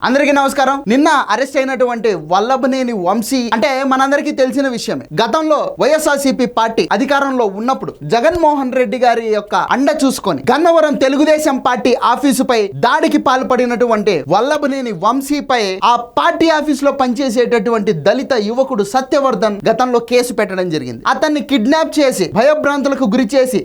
అందరికీ నమస్కారం. నిన్న అరెస్ట్ అయినటువంటి వల్లభనేని వంశీ అంటే మనందరికీ తెలిసిన విషయమే. గతంలో వైఎస్ఆర్సీపీ పార్టీ అధికారంలో ఉన్నప్పుడు జగన్మోహన్ రెడ్డి గారి యొక్క అండ చూసుకొని గన్నవరం తెలుగుదేశం పార్టీ ఆఫీసుపై దాడికి పాల్పడినటువంటి వల్లభనేని వంశీపై ఆ పార్టీ ఆఫీసులో పనిచేసేటటువంటి దళిత యువకుడు సత్యవర్ధన్ గతంలో కేసు పెట్టడం జరిగింది. అతన్ని కిడ్నాప్ చేసి భయభ్రాంతులకు గురి చేసి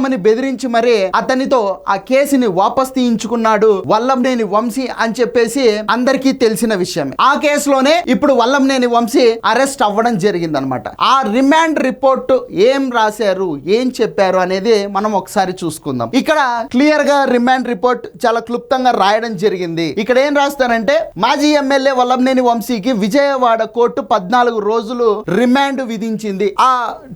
ని బెదిరించి మరీ అతనితో ఆ కేసుని వాపస్ తీయించుకున్నాడు వల్లభనేని వంశీ అని చెప్పేసి అందరికీ తెలిసిన విషయం. ఆ కేసులోనే ఇప్పుడు వల్లభనేని వంశీ అరెస్ట్ అవ్వడం జరిగింది అనమాట. ఆ రిమాండ్ రిపోర్ట్ ఏం రాశారు, ఏం చెప్పారు అనేది మనం ఒకసారి చూసుకుందాం. ఇక్కడ క్లియర్ గా రిమాండ్ రిపోర్ట్ చాలా క్లుప్తంగా రాయడం జరిగింది. ఇక్కడ ఏం రాస్తారంటే, మాజీ ఎమ్మెల్యే వల్లభనేని వంశీకి విజయవాడ కోర్టు 14 రోజులు రిమాండ్ విధించింది. ఆ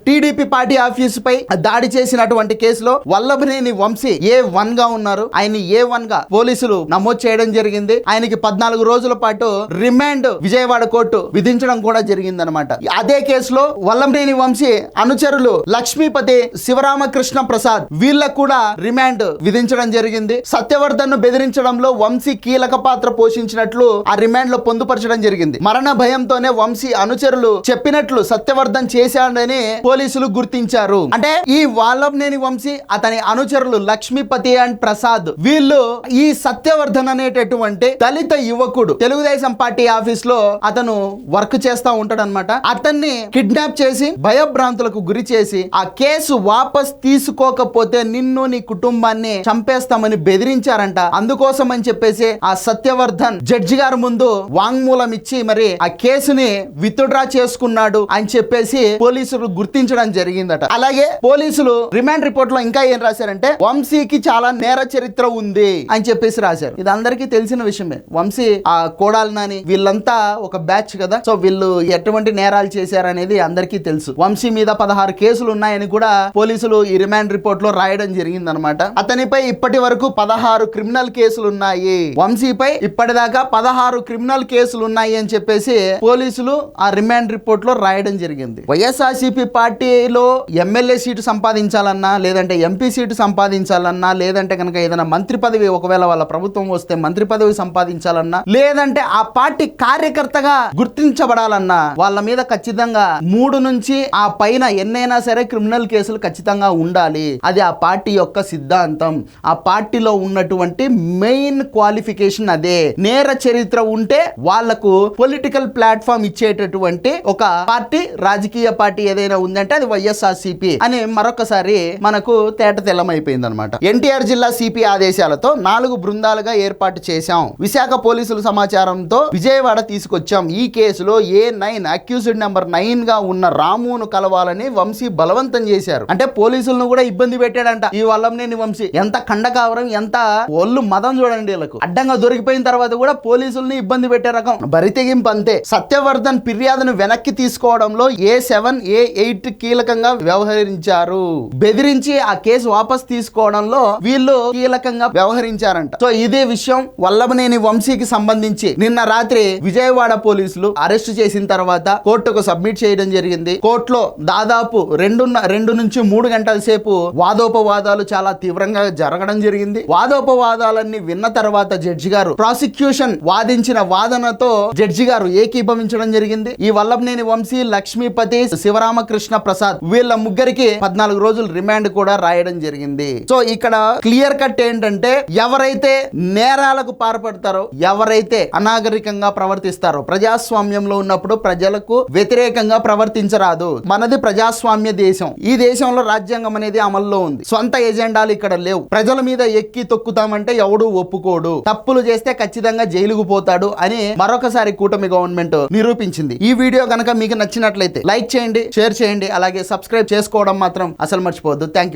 టీడీపీ పార్టీ ఆఫీస్ పై దాడి చేసినటువంటి కేసులో వల్లభనేని వంశీ A1 గా ఉన్నారు. ఆయన A1 గా పోలీసులు నమోదు చేయడం జరిగింది. ఆయనకి 14 రోజుల పాటు రిమాండ్ విజయవాడ కోర్టు విధించడం కూడా జరిగింది అనమాట. అదే కేసులో వల్లభనేని వంశీ అనుచరులు లక్ష్మీపతి, శివరామకృష్ణ ప్రసాద్ వీళ్ళకు కూడా రిమాండ్ విధించడం జరిగింది. సత్యవర్ధన్ ను బెదిరించడంలో వంశీ కీలక పాత్ర పోషించినట్లు ఆ రిమాండ్ లో పొందుపరచడం జరిగింది. మరణ భయంతోనే వంశీ అనుచరులు చెప్పినట్లు సత్యవర్ధన్ చేశాడని పోలీసులు గుర్తించారు. అంటే ఈ వల్లభనేని వంశీ, అతని అనుచరులు లక్ష్మీపతి అండ్ ప్రసాద్ వీళ్ళు ఈ సత్యవర్ధన్ అనేటటువంటి దళిత యువకుడు తెలుగుదేశం పార్టీ ఆఫీస్ లో అతను వర్క్ చేస్తా ఉంటాడు అనమాట. అతన్ని కిడ్నాప్ చేసి భయభ్రాంతులకు గురి చేసి ఆ కేసు వాపస్ తీసుకోకపోతే నిన్ను నీ కుటుంబాన్ని చంపేస్తామని బెదిరించారంట. అందుకోసం అని చెప్పేసి ఆ సత్యవర్ధన్ జడ్జి గారి ముందు వాంగ్మూలం ఇచ్చి మరి ఆ కేసుని విత్డ్రా చేసుకున్నాడు అని చెప్పేసి పోలీసులు గుర్తించడం జరిగిందట. అలాగే పోలీసులు రిమాండ్ రిపోర్ట్ లో ఇంకా ఏం రాశారంటే, వంశీకి చాలా నేర చరిత్ర ఉంది అని చెప్పేసి రాశారు. ఇది అందరికీ తెలిసిన విషయమే. వంశీ, ఆ కోడాలి నాని వీళ్ళంతా ఒక బ్యాచ్ కదా. సో వీళ్ళు ఎటువంటి నేరాలు చేశారనేది అందరికీ తెలుసు. వంశీ మీద 16 కేసులు ఉన్నాయని కూడా పోలీసులు ఈ రిమాండ్ రిపోర్ట్ లో రాయడం జరిగింది అనమాట. అతనిపై ఇప్పటి వరకు 16 క్రిమినల్ కేసులు ఉన్నాయి. వంశీపై ఇప్పటిదాకా 16 క్రిమినల్ కేసులు ఉన్నాయి అని చెప్పేసి పోలీసులు ఆ రిమాండ్ రిపోర్ట్ లో రాయడం జరిగింది. వైఎస్ఆర్సీపీ పార్టీలో ఎమ్మెల్యే సీటు సంపాదించాలన్నా, లేదంటే ఎంపీ సీటు సంపాదించాలన్నా, లేదంటే కనుక ఏదైనా మంత్రి పదవి ఒకవేళ వాళ్ళ ప్రభుత్వం వస్తే మంత్రి పదవి సంపాదించాలన్నా, లేదంటే ఆ పార్టీ కార్యకర్తగా గుర్తించబడాలన్నా వాళ్ళ మీద ఖచ్చితంగా 3 నుంచి ఆ పైన ఎన్నైనా సరే క్రిమినల్ కేసులు ఖచ్చితంగా ఉండాలి. అది ఆ పార్టీ యొక్క సిద్ధాంతం. ఆ పార్టీలో ఉన్నటువంటి మెయిన్ క్వాలిఫికేషన్ అదే. నేర చరిత్ర ఉంటే వాళ్లకు పొలిటికల్ ప్లాట్ఫామ్ ఇచ్చేటటువంటి ఒక పార్టీ, రాజకీయ పార్టీ ఏదైనా ఉందంటే అది వైఎస్ఆర్సీపీ అని మరొకసారి మనకు తేట తెల్లమైపోయింది అనమాట. ఎన్టీఆర్ జిల్లా సిపి ఆదేశాలతో 4 బృందాలుగా ఏర్పాటు చేశాం. విశాఖ పోలీసుల సమాచారంతో విజయవాడ తీసుకొచ్చాం. ఈ కేసులో A9 అక్యూజ్డ్ నెంబర్ 9 గా ఉన్న రామును కలవాలని వంశీ బలవంతం చేశారు. అంటే పోలీసులను కూడా ఇబ్బంది పెట్టాడంట ఈ వల్లభనేని వంశీ. ఎంత ఖండకావరం, ఎంత ఒళ్ళు మదం చూడండి వీళ్ళకు. అడ్డంగా దొరికిపోయిన తర్వాత కూడా పోలీసుల్ని ఇబ్బంది పెట్టే రకం బరితెగింపు అంతే. సత్యవర్ధన్ ఫిర్యాదును వెనక్కి తీసుకోవడంలో A7, A8 కీలకంగా వ్యవహరించారు. బెదిరించి ఆ కేసు వాపస్ తీసుకోవడంలో వీళ్ళు కీలకంగా వ్యవహరించారంట. సో ఇదే విషయం వల్లభనేని వంశీకి సంబంధించి నిన్న రాత్రి విజయవాడ పోలీసులు అరెస్ట్ చేసిన తర్వాత కోర్టుకు సబ్మిట్ చేయడం జరిగింది. కోర్టులో దాదాపు 2 నుంచి 3 గంటల సేపు వాదోపవాదాలు చాలా తీవ్రంగా జరగడం జరిగింది. వాదోపవాదాలన్నీ విన్న తర్వాత జడ్జి గారు ప్రాసిక్యూషన్ వాదించిన వాదనతో జడ్జి గారు ఏకీభవించడం జరిగింది. ఈ వల్లభనేని వంశీ, లక్ష్మీపతి, శివరామకృష్ణ ప్రసాద్ వీళ్ళ ముగ్గురికి 14 రోజులు రిమాండ్ కూడా రాయడం జరిగింది. సో ఇక్కడ క్లియర్ కట్ ఏంటంటే, ఎవరైతే నేరాలకు పాల్పడతారో, ఎవరైతే అనాగరికంగా ప్రవర్తిస్తారో, ప్రజాస్వామ్యంలో ఉన్నప్పుడు ప్రజలకు వ్యతిరేకంగా ప్రవర్తించరాదు. మనది ప్రజాస్వామ్య దేశం. ఈ దేశంలో రాజ్యాంగం అనేది అమల్లో ఉంది. సొంత ఎజెండాలు ఇక్కడ లేవు. ప్రజల మీద ఎక్కి తొక్కుతామంటే ఎవడు ఒప్పుకోడు. తప్పులు చేస్తే ఖచ్చితంగా జైలుకు పోతాడు అని మరొకసారి కూటమి గవర్నమెంట్ నిరూపించింది. ఈ వీడియో కనుక మీకు నచ్చినట్లయితే లైక్ చేయండి, షేర్ చేయండి, అలాగే సబ్స్క్రైబ్ చేసుకోవడం మాత్రం అసలు మర్చిపోవద్దు. Thank you.